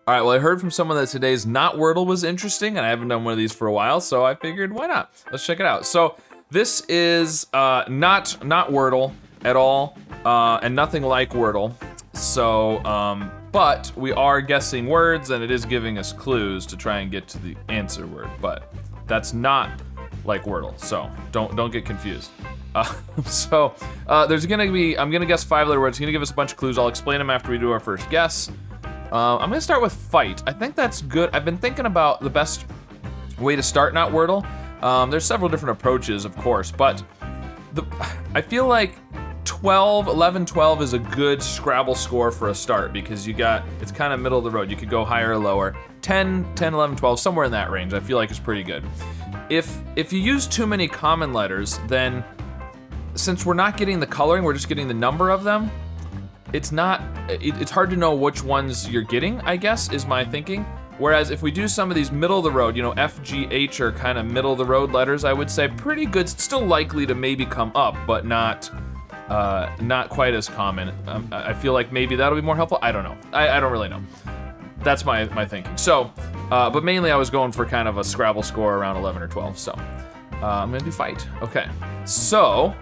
All right, well, I heard from someone that today's NotWordle was interesting, and I haven't done one of these for a while, so I figured, why not? Let's check it out. So this is not Wordle at all, and nothing like Wordle. So, but we are guessing words, and it is giving us clues to try and get to the answer word. But that's not like Wordle, so don't get confused. There's gonna be, I'm gonna guess 5-letter words. It's gonna give us a bunch of clues. I'll explain them after we do our first guess. I'm gonna start with fight. I think that's good. I've been thinking about the best way to start NotWordle. There's several different approaches, of course, but I feel like 11, 12 is a good Scrabble score for a start because it's kind of middle of the road. You could go higher or lower. 10, 11, 12, somewhere in that range, I feel like is pretty good. If you use too many common letters, then since we're not getting the coloring, we're just getting the number of them, it's hard to know which ones you're getting, I guess, is my thinking. Whereas if we do some of these middle of the road, F, G, H are kind of middle of the road letters, I would say pretty good, still likely to maybe come up, but not quite as common. I feel like maybe that'll be more helpful. I don't know. I don't really know. That's my thinking. So, but mainly I was going for kind of a Scrabble score around 11 or 12. So, I'm gonna do fight. Okay. So,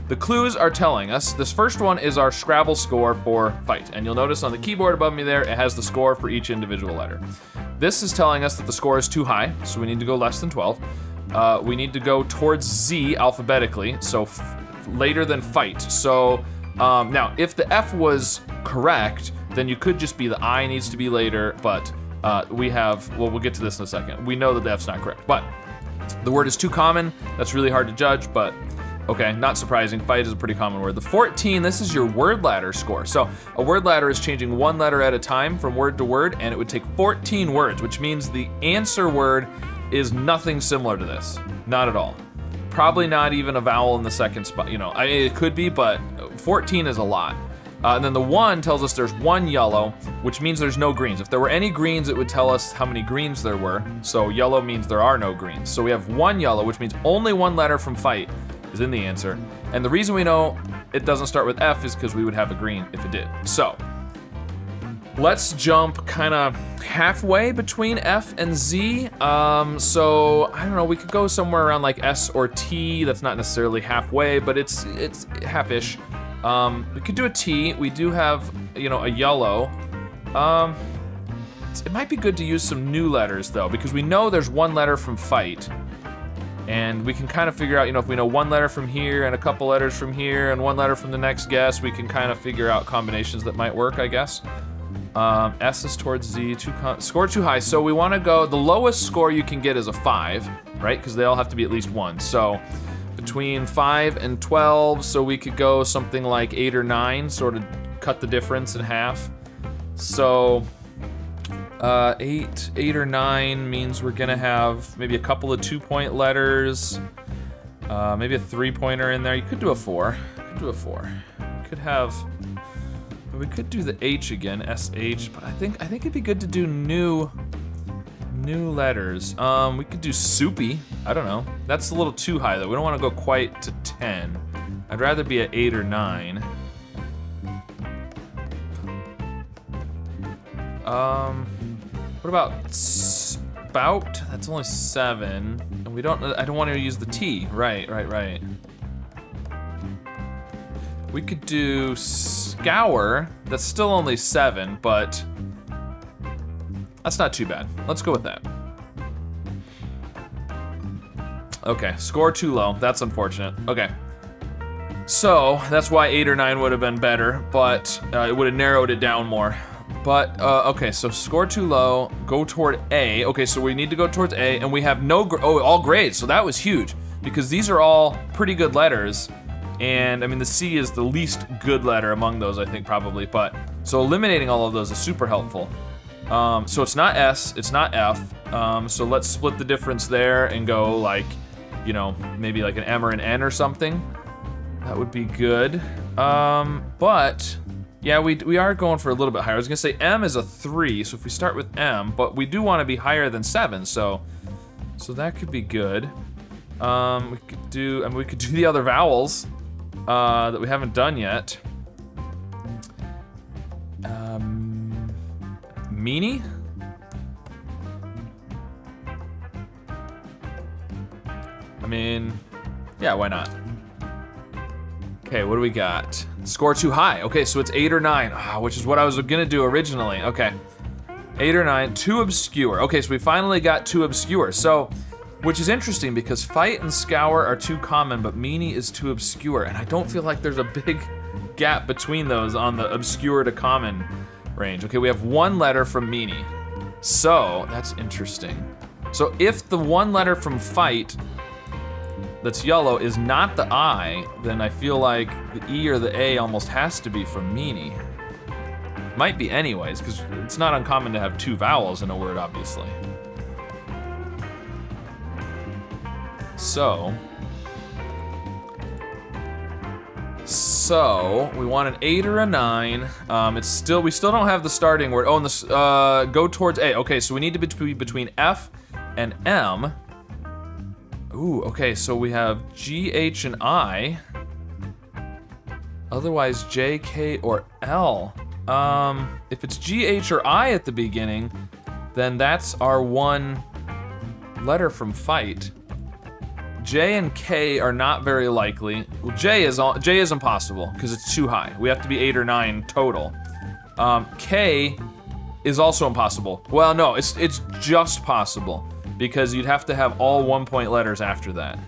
the clues are telling us, this first one is our Scrabble score for fight. And you'll notice on the keyboard above me there, it has the score for each individual letter. This is telling us that the score is too high, so we need to go less than 12. We need to go towards Z alphabetically, so later than fight. So now, if the F was correct, then you could just be the I needs to be later, but we'll get to this in a second. We know that the F's not correct, but the word is too common. That's really hard to judge, but okay, not surprising. Fight is a pretty common word. The 14, this is your word ladder score. So a word ladder is changing one letter at a time from word to word, and it would take 14 words, which means the answer word is nothing similar to this. Not at all. Probably not even a vowel in the second spot. It could be, but 14 is a lot. And then the 1 tells us there's 1 yellow, which means there's no greens. If there were any greens, it would tell us how many greens there were. So yellow means there are no greens. So we have 1 yellow, which means only 1 letter from fight is in the answer. And the reason we know it doesn't start with F is because we would have a green if it did. So let's jump kind of halfway between F and Z. So I don't know, we could go somewhere around like S or T. That's not necessarily halfway, but it's half-ish. We could do a T. We do have, a yellow. It might be good to use some new letters though, because we know there's 1 letter from fight. And we can kind of figure out, if we know 1 letter from here and a couple letters from here and 1 letter from the next guess, we can kind of figure out combinations that might work, I guess. S is towards Z, score too high. So we want to go, the lowest score you can get is a 5, right? Because they all have to be at least 1. So between 5 and 12, so we could go something like 8 or 9, sort of cut the difference in half. So 8 or 9 means we're gonna have maybe a couple of 2-point letters, maybe a 3-pointer in there. You could do a 4. We could do the H again, SH, but I think it'd be good to do new letters. We could do soupy. I don't know. That's a little too high though. We don't want to go quite to 10. I'd rather be at 8 or 9. What about spout? That's only 7. And I don't want to use the T. Right. We could do scour. That's still only 7, but that's not too bad. Let's go with that. Okay, score too low. That's unfortunate. Okay. So that's why 8 or 9 would have been better, but it would have narrowed it down more. But, okay, so score too low, go toward A. Okay, so we need to go towards A, and we have all grades, so that was huge, because these are all pretty good letters, and, I mean, the C is the least good letter among those, I think, probably, but, so eliminating all of those is super helpful. So it's not S, it's not F, so let's split the difference there and go, like, maybe like an M or an N or something. That would be good, but... yeah, we are going for a little bit higher. I was gonna say M is a 3, so if we start with M, but we do want to be higher than 7, so that could be good. We could do the other vowels that we haven't done yet. Meanie? mean, yeah, why not? Okay, what do we got? Score too high. Okay, so it's 8 or 9, which is what I was gonna do originally. Okay, 8 or 9, too obscure. Okay, so we finally got too obscure. So, which is interesting because fight and scour are too common, but meanie is too obscure. And I don't feel like there's a big gap between those on the obscure to common range. Okay, we have 1 letter from meanie. So, that's interesting. So if the 1 letter from fight that's yellow is not the I, then I feel like the E or the A almost has to be from meanie. Might be anyways, because it's not uncommon to have 2 vowels in a word, obviously. So we want an 8 or a 9. We still don't have the starting word. Oh, and this go towards A. Okay, so we need to be between F and M. Ooh, okay, so we have G, H, and I. Otherwise, J, K, or L. If it's G, H, or I at the beginning, then that's our 1 letter from fight. J and K are not very likely. Well, J is impossible because it's too high. We have to be 8 or 9 total. K is also impossible. Well, no, it's just possible because you'd have to have all 1-point letters after that.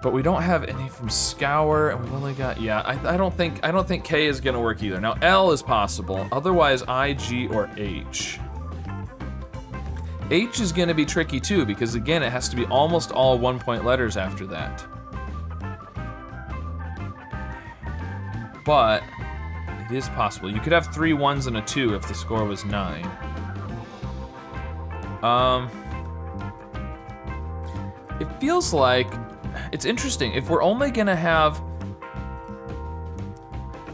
But we don't have any from scour, and we've only got, yeah, I don't think K is gonna work either. Now L is possible. Otherwise, I, G, or H. H is gonna be tricky too, because again, it has to be almost all 1-point letters after that. But it is possible. You could have 3 1s and a 2 if the score was 9. It feels like, it's interesting, if we're only gonna have,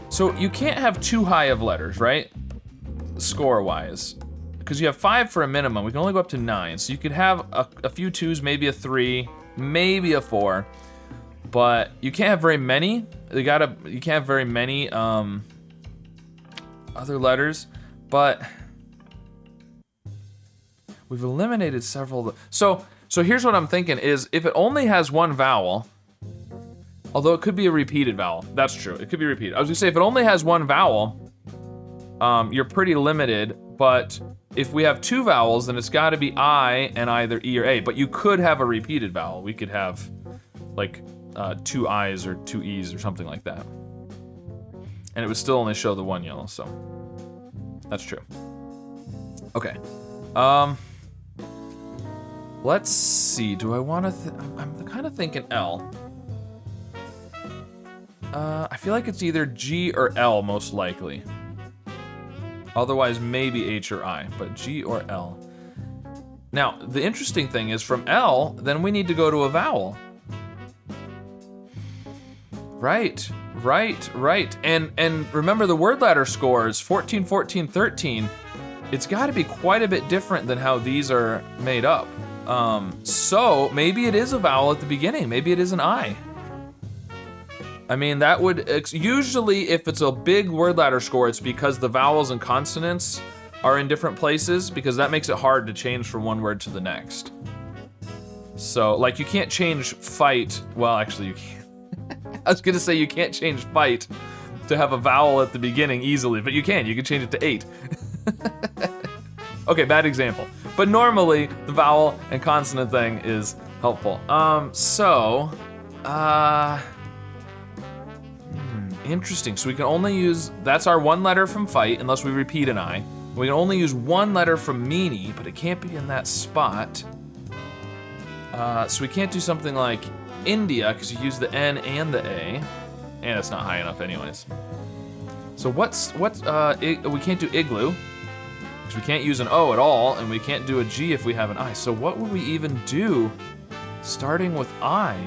so you can't have too high of letters, right? Score-wise. Because you have 5 for a minimum, we can only go up to 9. So you could have a few 2s, maybe a 3, maybe a 4, but you can't have very many. You can't have very many other letters, but we've eliminated several. So here's what I'm thinking is if it only has 1 vowel, although it could be a repeated vowel, that's true, it could be repeated. I was gonna say if it only has 1 vowel, you're pretty limited, but if we have 2 vowels, then it's gotta be I and either E or A, but you could have a repeated vowel. We could have like 2 I's or 2 E's or something like that. And it would still only show the 1 yellow, so that's true. Okay, let's see, do I wanna, I'm kinda thinking L. I feel like it's either G or L most likely. Otherwise, maybe H or I, but G or L. Now, the interesting thing is from L, then we need to go to a vowel. Right. And remember the word ladder scores, 14, 14, 13. It's gotta be quite a bit different than how these are made up. So maybe it is a vowel at the beginning. Maybe it is an I. I mean, that would, usually if it's a big word ladder score, it's because the vowels and consonants are in different places, because that makes it hard to change from one word to the next. So, like, you can't change fight, well, actually you can't. I was gonna say you can't change fight to have a vowel at the beginning easily, but you can change it to 8. Okay, bad example. But normally, the vowel and consonant thing is helpful. Interesting, so we can only use, that's our 1 letter from fight, unless we repeat an I. We can only use 1 letter from meanie, but it can't be in that spot. So we can't do something like India, because you use the N and the A, and it's not high enough anyways. So we can't do igloo, because we can't use an O at all, and we can't do a G if we have an I. So what would we even do starting with I?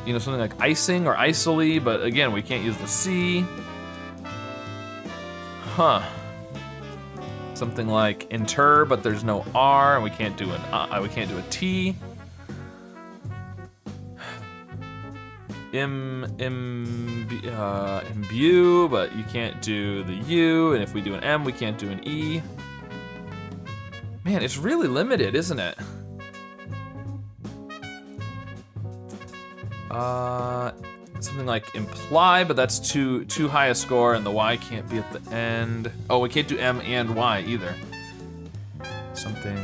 You know, something like icing or isoli, but again, we can't use the C. Huh. Something like inter, but there's no R, and we can't do we can't do a T. Imbue, but you can't do the U, and if we do an M, we can't do an E. Man, it's really limited, isn't it? Something like imply, but that's too high a score, and the Y can't be at the end. Oh, we can't do M and Y either. Something,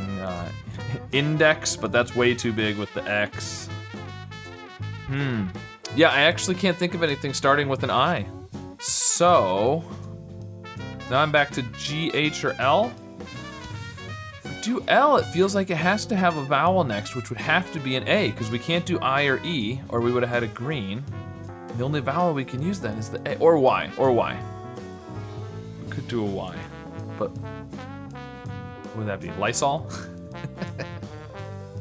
index, but that's way too big with the X. Yeah, I actually can't think of anything starting with an I. So, now I'm back to G, H, or L. If we do L, it feels like it has to have a vowel next, which would have to be an A, because we can't do I or E, or we would have had a green. The only vowel we can use then is the A, or Y, or Y. We could do a Y, but what would that be, Lysol?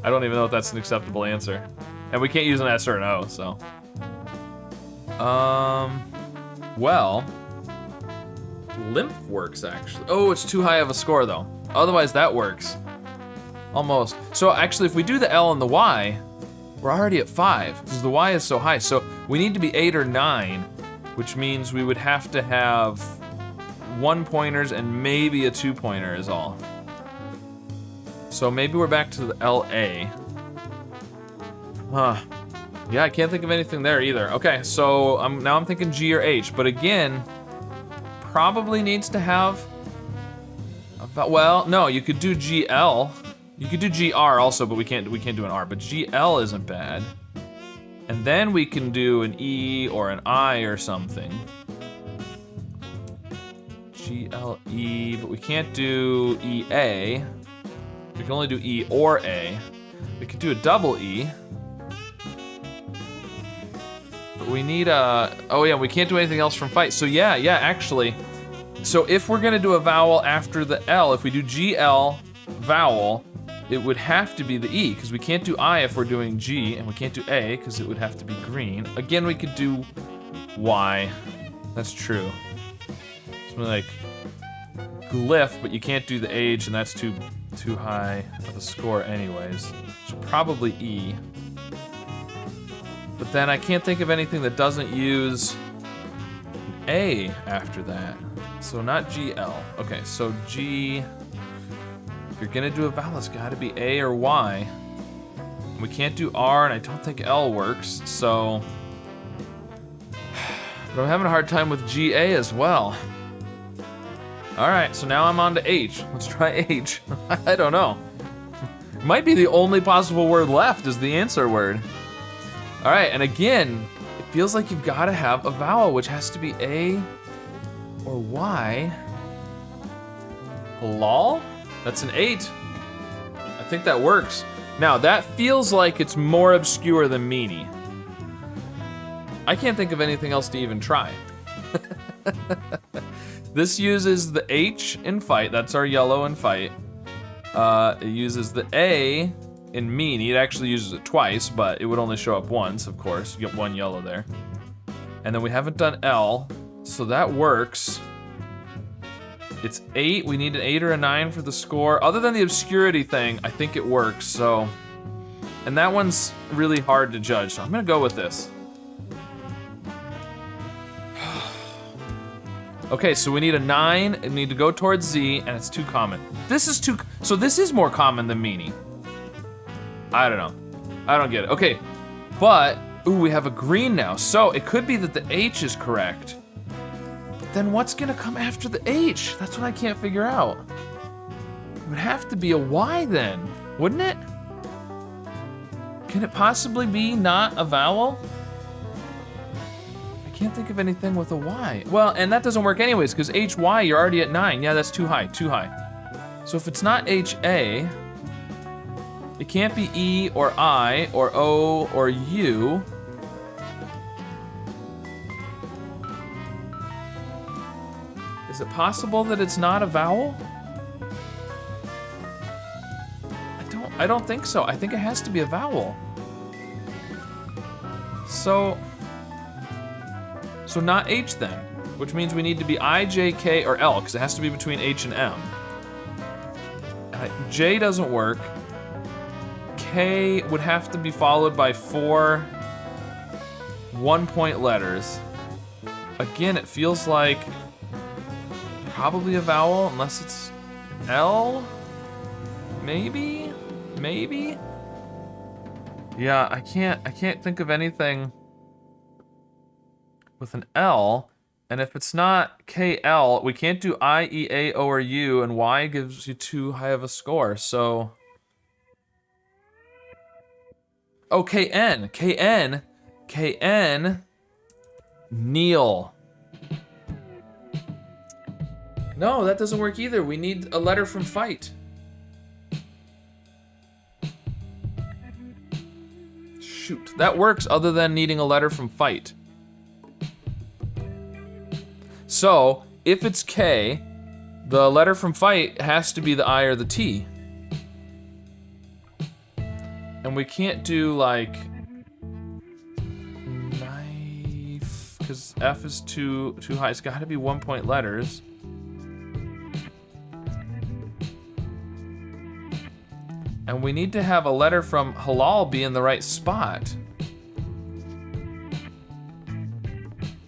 I don't even know if that's an acceptable answer. And we can't use an S or an O, so. Well, lymph works actually. Oh, it's too high of a score though. Otherwise that works. Almost. So actually if we do the L and the Y, we're already at 5, because the Y is so high. So we need to be 8 or 9, which means we would have to have 1-pointers and maybe a 2-pointer is all. So maybe we're back to the LA. Yeah, I can't think of anything there either. Okay, so now I'm thinking G or H, but again, probably needs to have, well, no, you could do GL. You could do GR also, but we can't do an R, but GL isn't bad. And then we can do an E or an I or something. GLE, but we can't do EA. We can only do E or A. We could do a double E. But we need a, oh yeah, we can't do anything else from fight. So yeah, actually. So if we're gonna do a vowel after the L, if we do GL vowel, it would have to be the E, because we can't do I if we're doing G, and we can't do A, because it would have to be green. Again, we could do Y. That's true. Something like glyph, but you can't do the H, and that's too high of a score anyways. So probably E. But then I can't think of anything that doesn't use A after that. So not GL. Okay, so G, if you're gonna do a vowel, it's gotta be A or Y. We can't do R, and I don't think L works, so. But I'm having a hard time with GA as well. All right, so now I'm on to H. Let's try H. I don't know. Might be the only possible word left is the answer word. All right, and again, it feels like you've gotta have a vowel, which has to be A or Y. Halal? That's an 8. I think that works. Now, that feels like it's more obscure than meanie. I can't think of anything else to even try. This uses the H in fight, that's our yellow in fight. It uses the A in meanie, it actually uses it twice, but it would only show up once, of course. You get 1 yellow there. And then we haven't done L, so that works. It's 8, we need an 8 or a 9 for the score. Other than the obscurity thing, I think it works, so. And that one's really hard to judge, so I'm gonna go with this. Okay, so we need a 9, and need to go towards Z, and it's too common. This is too, so this is more common than meanie. I don't know. I don't get it. Okay, but, ooh, we have a green now, so it could be that the H is correct. But then what's gonna come after the H? That's what I can't figure out. It would have to be a Y then, wouldn't it? Can it possibly be not a vowel? I can't think of anything with a Y. Well, and that doesn't work anyways, because HY, you're already at 9. Yeah, that's too high, too high. So if it's not HA, it can't be E or I or O or U. Is it possible that it's not a vowel? I don't think so. I think it has to be a vowel. So not H then, which means we need to be I, J, K, or L, because it has to be between H and M. J doesn't work. K would have to be followed by 4 1-point letters. Again, it feels like probably a vowel, unless it's L? Maybe? Maybe? Yeah, I can't think of anything with an L. And if it's not KL, we can't do I, E, A, O, or U, and Y gives you too high of a score, so... Oh, KN, KN, KN, Neil. No, that doesn't work either. We need a letter from fight. Shoot, that works other than needing a letter from fight. So, if it's K, the letter from fight has to be the I or the T. And we can't do like knife, because F is too high. It's gotta be 1-point letters. And we need to have a letter from halal be in the right spot.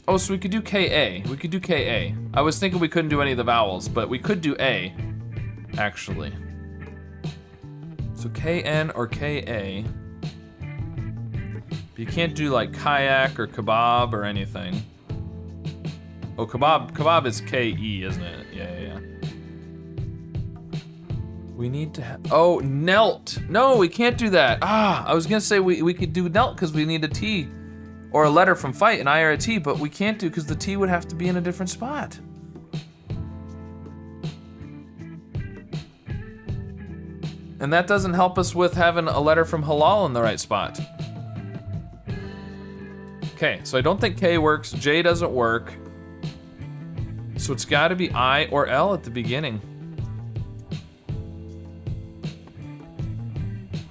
Oh, so we could do KA. We could do KA. I was thinking we couldn't do any of the vowels, but we could do A, actually. So KN or KA. But you can't do like kayak or kebab or anything. Oh, kebab is KE, isn't it? Yeah. We need to have, oh, knelt. No, we can't do that. I was gonna say we could do knelt because we need a T or a letter from fight, an I or a T, but we can't do because the T would have to be in a different spot. And that doesn't help us with having a letter from halal in the right spot. Okay, so I don't think K works, J doesn't work. So it's gotta be I or L at the beginning.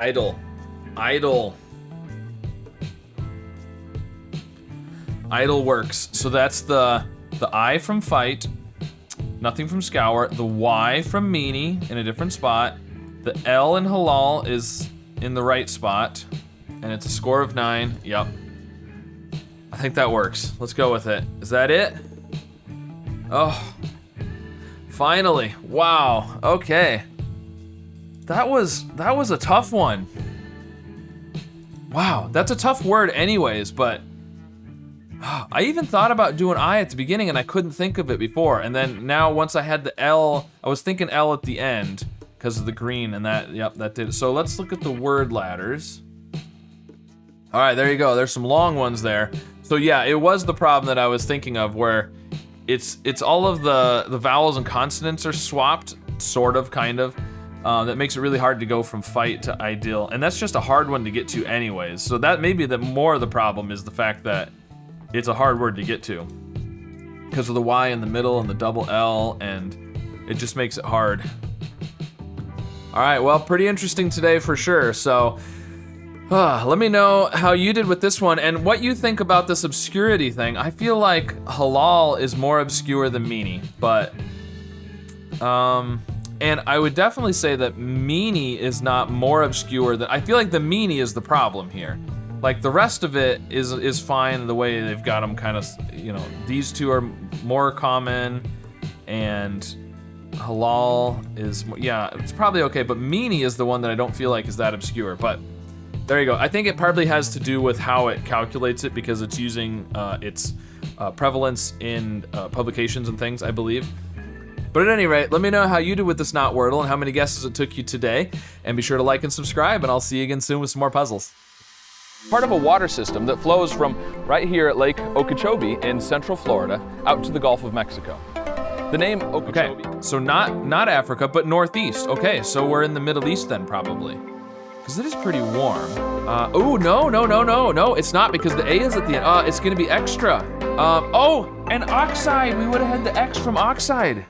Idle. Idle works. So that's the I from fight, nothing from scour, the Y from meanie in a different spot, the L in halal is in the right spot, and it's a score of 9. Yep. I think that works. Let's go with it. Is that it? Oh, finally. Wow. Okay. That was a tough one. Wow, that's a tough word anyways, but I even thought about doing I at the beginning and I couldn't think of it before. And then now once I had the L, I was thinking L at the end because of the green, and that did it. So let's look at the word ladders. All right, there you go. There's some long ones there. So yeah, it was the problem that I was thinking of where it's all of the vowels and consonants are swapped, sort of, kind of. That makes it really hard to go from fight to ideal. And that's just a hard one to get to anyways. So that may be more of the problem is the fact that it's a hard word to get to. Because of the Y in the middle and the double L, and it just makes it hard. All right, well, pretty interesting today for sure. So let me know how you did with this one and what you think about this obscurity thing. I feel like halal is more obscure than meanie, but and I would definitely say that meanie is not more obscure than, I feel like the meanie is the problem here. Like the rest of it is fine the way they've got them kind of, you know, these two are more common and halal is, yeah, it's probably okay, but meanie is the one that I don't feel like is that obscure, but there you go. I think it probably has to do with how it calculates it because it's using its prevalence in publications and things, I believe. But at any rate, let me know how you did with this NotWordle and how many guesses it took you today. And be sure to like and subscribe, and I'll see you again soon with some more puzzles. Part of a water system that flows from right here at Lake Okeechobee in central Florida out to the Gulf of Mexico. The name Okeechobee. Okay, so not Africa, but northeast. Okay, so we're in the Middle East then probably. Because it is pretty warm. Oh, no, it's not because the A is at the end. It's gonna be extra. Oh, and oxide, we would have had the X from oxide.